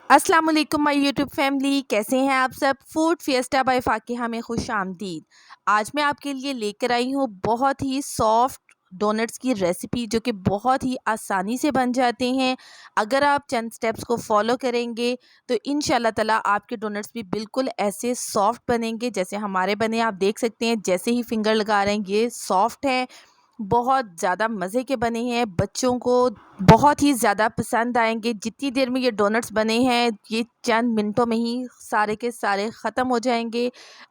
अस्सलाम वालेकुम my YouTube family, कैसे हैं आप सब। फूड फिएस्टा बाय फाकिहा में खुश आमदीद। आज मैं आपके लिए लेकर आई हूँ बहुत ही सॉफ्ट डोनट्स की रेसिपी, जो कि बहुत ही आसानी से बन जाते हैं। अगर आप चंद स्टेप्स को फॉलो करेंगे तो इंशाल्लाह ताला आपके डोनट्स भी बिल्कुल ऐसे सॉफ्ट बनेंगे जैसे हमारे बने। आप देख सकते हैं, जैसे ही फिंगर लगा रहे हैं ये सॉफ्ट है, बहुत ज़्यादा मज़े के बने हैं। बच्चों को बहुत ही ज़्यादा पसंद आएंगे। जितनी देर में ये डोनट्स बने हैं, ये चंद मिनटों में ही सारे के सारे ख़त्म हो जाएंगे।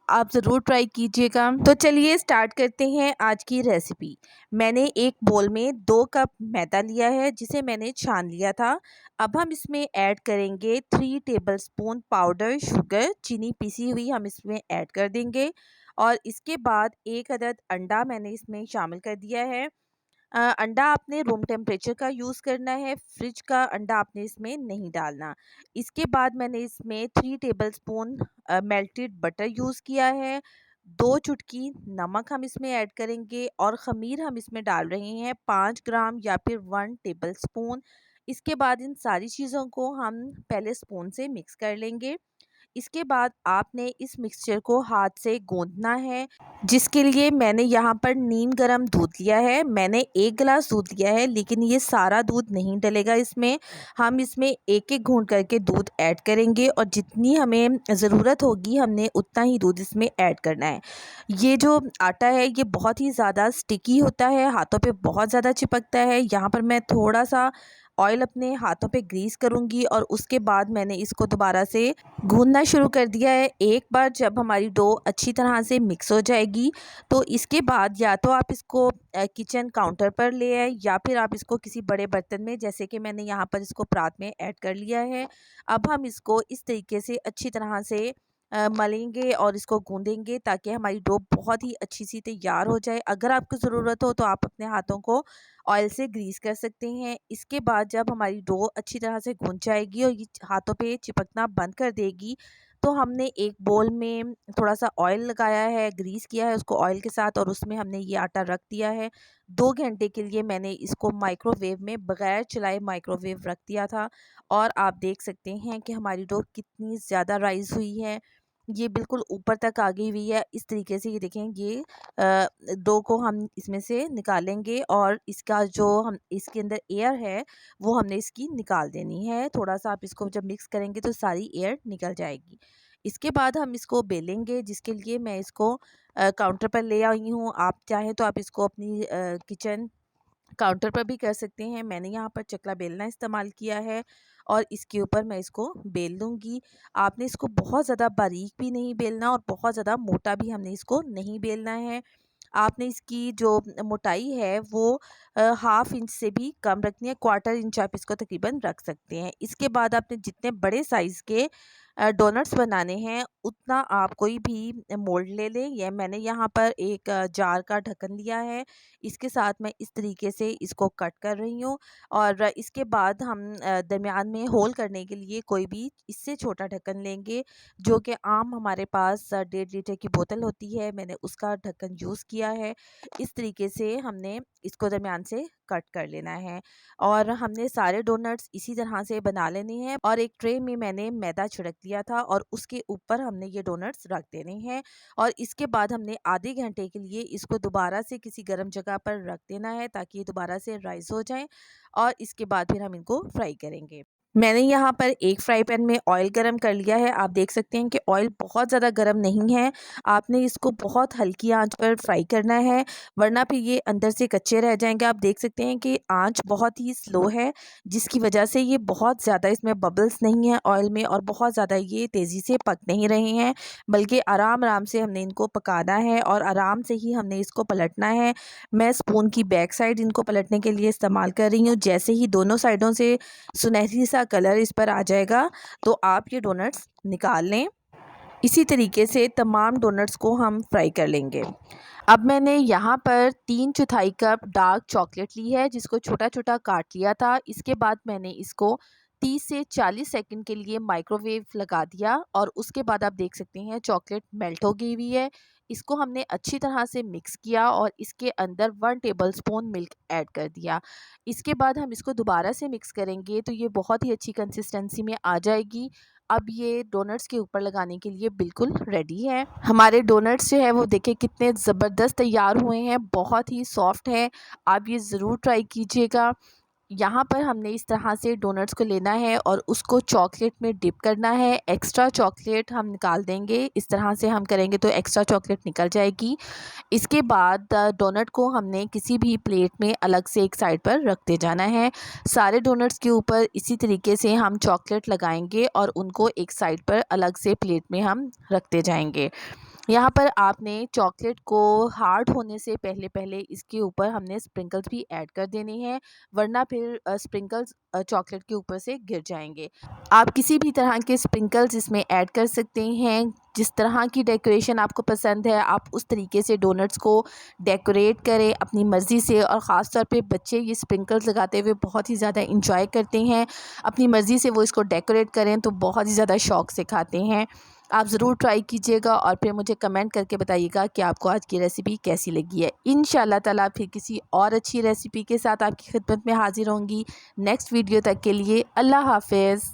आप ज़रूर ट्राई कीजिएगा। तो चलिए स्टार्ट करते हैं आज की रेसिपी। मैंने एक बोल में 2 कप मैदा लिया है, जिसे मैंने छान लिया था। अब हम इसमें ऐड करेंगे 3 टेबलस्पून पाउडर शुगर, चीनी पिसी हुई हम इसमें ऐड कर देंगे। और इसके बाद 1 अदद अंडा मैंने इसमें शामिल कर दिया है। अंडा आपने रूम टेम्परेचर का यूज़ करना है, फ्रिज का अंडा आपने इसमें नहीं डालना। इसके बाद मैंने इसमें 3 टेबलस्पून मेल्टेड बटर यूज़ किया है। 2 चुटकी नमक हम इसमें ऐड करेंगे और ख़मीर हम इसमें डाल रहे हैं 5 ग्राम या फिर 1 टेबलस्पून। इसके बाद इन सारी चीज़ों को हम पहले स्पून से मिक्स कर लेंगे। इसके बाद आपने इस मिक्सचर को हाथ से गूंदना है, जिसके लिए मैंने यहाँ पर नीम गर्म दूध लिया है। मैंने 1 गिलास दूध लिया है, लेकिन ये सारा दूध नहीं डलेगा इसमें। हम इसमें एक एक घूंट करके दूध ऐड करेंगे और जितनी हमें ज़रूरत होगी हमने उतना ही दूध इसमें ऐड करना है। ये जो आटा है ये बहुत ही ज़्यादा स्टिकी होता है, हाथों पे बहुत ज़्यादा चिपकता है। यहाँ पर मैं थोड़ा सा ऑयल अपने हाथों पे ग्रीस करूँगी और उसके बाद मैंने इसको दोबारा से गूंदना शुरू कर दिया है। एक बार जब हमारी डो अच्छी तरह से मिक्स हो जाएगी तो इसके बाद या तो आप इसको किचन काउंटर पर ले आए या फिर आप इसको किसी बड़े बर्तन में, जैसे कि मैंने यहाँ पर इसको परात में ऐड कर लिया है। अब हम इसको इस तरीके से अच्छी तरह से मलेंगे और इसको गूंदेंगे ताकि हमारी डो बहुत ही अच्छी सी तैयार हो जाए। अगर आपको ज़रूरत हो तो आप अपने हाथों को ऑयल से ग्रीस कर सकते हैं। इसके बाद जब हमारी डो अच्छी तरह से गूंज जाएगी और ये हाथों पे चिपकना बंद कर देगी, तो हमने एक बोल में थोड़ा सा ऑयल लगाया है, ग्रीस किया है उसको ऑयल के साथ और उसमें हमने ये आटा रख दिया है। 2 घंटे के लिए मैंने इसको माइक्रोवेव में बगैर चलाए माइक्रोवेव रख दिया था और आप देख सकते हैं कि हमारी डो कितनी ज़्यादा राइज़ हुई है। ये बिल्कुल ऊपर तक आ गई हुई है। इस तरीके से ये देखें, ये डो को हम इसमें से निकालेंगे और इसका जो हम इसके अंदर एयर है वो हमने इसकी निकाल देनी है। थोड़ा-सा आप इसको जब मिक्स करेंगे तो सारी एयर निकल जाएगी। इसके बाद हम इसको बेलेंगे, जिसके लिए मैं इसको काउंटर पर ले आई हूँ। आप चाहें तो आप इसको अपनी किचन काउंटर पर भी कर सकते हैं। मैंने यहाँ पर चकला बेलना इस्तेमाल किया है और इसके ऊपर मैं इसको बेल लूँगी। आपने इसको बहुत ज़्यादा बारीक भी नहीं बेलना और बहुत ज़्यादा मोटा भी हमने इसको नहीं बेलना है। आपने इसकी जो मोटाई है वो हाफ़ इंच से भी कम रखनी है, क्वार्टर इंच आप इसको तकरीबन रख सकते हैं। इसके बाद आपने जितने बड़े साइज़ के डोनट्स बनाने हैं उतना आप कोई भी मोल्ड ले लें। या मैंने यहाँ पर एक जार का ढक्कन लिया है, इसके साथ मैं इस तरीके से इसको कट कर रही हूँ और इसके बाद हम दरमियान में होल करने के लिए कोई भी इससे छोटा ढक्कन लेंगे, जो कि आम हमारे पास 1.5 लीटर की बोतल होती है, मैंने उसका ढक्कन यूज़ किया है। इस तरीके से हमने इसको दरमियान से कट कर लेना है और हमने सारे डोनट्स इसी तरह से बना लेने हैं। और एक ट्रे में मैंने मैदा छिड़क दिया था और उसके ऊपर हमने ये डोनट्स रख देने हैं और इसके बाद हमने आधे घंटे के लिए इसको दोबारा से किसी गर्म जगह पर रख देना है ताकि ये दोबारा से राइस हो जाएं और इसके बाद फिर हम इनको फ्राई करेंगे। मैंने यहाँ पर एक फ्राई पैन में ऑयल गरम कर लिया है। आप देख सकते हैं कि ऑयल बहुत ज़्यादा गरम नहीं है। आपने इसको बहुत हल्की आंच पर फ्राई करना है, वरना फिर ये अंदर से कच्चे रह जाएंगे। आप देख सकते हैं कि आंच बहुत ही स्लो है, जिसकी वजह से ये बहुत ज़्यादा इसमें बबल्स नहीं है ऑयल में और बहुत ज़्यादा ये तेज़ी से पक नहीं रहे हैं, बल्कि आराम आराम से हमने इनको पकाना है और आराम से ही हमने इसको पलटना है। मैं स्पून की बैक साइड इनको पलटने के लिए इस्तेमाल कर रही हूँ। जैसे ही दोनों साइडों से सुनहरी सा कलर इस पर आ जाएगा तो आप ये डोनट्स निकाल लें। इसी तरीके से तमाम डोनट्स को हम फ्राई कर लेंगे। अब मैंने यहाँ पर 3/4 कप डार्क चॉकलेट ली है, जिसको छोटा छोटा काट लिया था। इसके बाद मैंने इसको 30 से 40 सेकंड के लिए माइक्रोवेव लगा दिया और उसके बाद आप देख सकते हैं चॉकलेट मेल्ट हो गई हुई है। इसको हमने अच्छी तरह से मिक्स किया और इसके अंदर 1 टेबलस्पून मिल्क ऐड कर दिया। इसके बाद हम इसको दोबारा से मिक्स करेंगे तो ये बहुत ही अच्छी कंसिस्टेंसी में आ जाएगी। अब ये डोनट्स के ऊपर लगाने के लिए बिल्कुल रेडी है। हमारे डोनट्स जो है वो देखिए कितने ज़बरदस्त तैयार हुए हैं, बहुत ही सॉफ्ट है। आप ये ज़रूर ट्राई कीजिएगा। यहाँ पर हमने इस तरह से डोनट्स को लेना है और उसको चॉकलेट में डिप करना है। एक्स्ट्रा चॉकलेट हम निकाल देंगे, इस तरह से हम करेंगे तो एक्स्ट्रा चॉकलेट निकल जाएगी। इसके बाद डोनट को हमने किसी भी प्लेट में अलग से एक साइड पर रखते जाना है। सारे डोनट्स के ऊपर इसी तरीके से हम चॉकलेट लगाएंगे और उनको एक साइड पर अलग से प्लेट में हम रखते जाएंगे। यहाँ पर आपने चॉकलेट को हार्ड होने से पहले पहले इसके ऊपर हमने स्प्रिंकल्स भी ऐड कर देने हैं, वरना फिर स्प्रिंकल्स चॉकलेट के ऊपर से गिर जाएंगे। आप किसी भी तरह के स्प्रिंकल्स इसमें ऐड कर सकते हैं। जिस तरह की डेकोरेशन आपको पसंद है आप उस तरीके से डोनट्स को डेकोरेट करें अपनी मर्ज़ी से, और ख़ास तौर पे बच्चे ये स्प्रिंकल्स लगाते हुए बहुत ही ज़्यादा इंजॉय करते हैं। अपनी मर्ज़ी से वो इसको डेकोरेट करें तो बहुत ही ज़्यादा शौक़ से खाते हैं। आप ज़रूर ट्राई कीजिएगा और फिर मुझे कमेंट करके बताइएगा कि आपको आज की रेसिपी कैसी लगी है। इंशाल्लाह ताला फिर किसी और अच्छी रेसिपी के साथ आपकी खिदमत में हाज़िर होंगी। नेक्स्ट वीडियो तक के लिए अल्लाह हाफ़िज़।